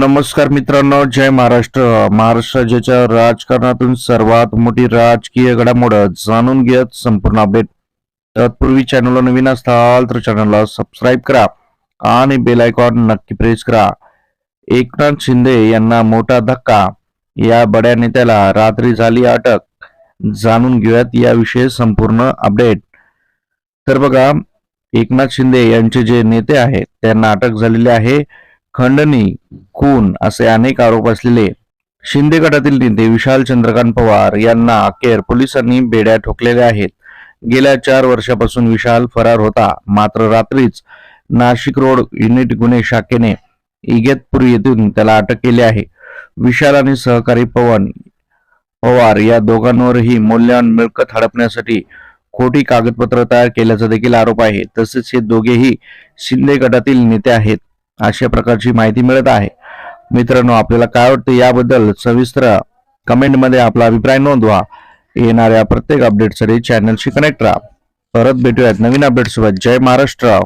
नमस्कार मित्रांनो, जय महाराष्ट्र. महाराष्ट्र राज्याच्या राजकारणातून सर्वात मोठी राजकीय घडामोड जाणून घेत संपूर्ण अपडेट. तत्पूर्वी चॅनलला नवीन असाल तर चॅनलला सबस्क्राईब करा आणि बेल आयकॉन नक्की प्रेस करा. एकनाथ शिंदे यांना मोठा धक्का, या बड्या नेत्याला रात्री झाली अटक. जाणून घेऊयात याविषयी संपूर्ण अपडेट. तर बघा, एकनाथ शिंदे यांचे जे नेते आहेत त्यांना अटक झालेली आहे. खंडणी, खून असे अनेक आरोप असलेले शिंदे गटातील नेते विशाल चंद्रकांत पवार यांना अखेर पोलिसांनी बेड्या ठोकलेल्या आहेत. गेल्या 4 वर्षापासून विशाल फरार होता, मात्र रात्रीच नाशिक रोड युनिट गुन्हे शाखेने इगतपुरी येथून त्याला अटक केली आहे. विशाल आणि सहकारी पवार या दोघांवरही मौल्यवान मिळकत हडपण्यासाठी खोटी कागदपत्र तयार केल्याचा देखील आरोप आहे. तसेच हे दोघेही शिंदे गटातील नेते आहेत, अशा प्रकारची माहिती मिळत आहे. मित्रांनो, आपल्याला काय वाटतं याबद्दल सविस्तर कमेंटमध्ये आपला अभिप्राय नोंदवा. येणाऱ्या प्रत्येक अपडेटसाठी चॅनलशी कनेक्ट राहा. परत भेटूयात नवीन अपडेट सोबत. जय महाराष्ट्र.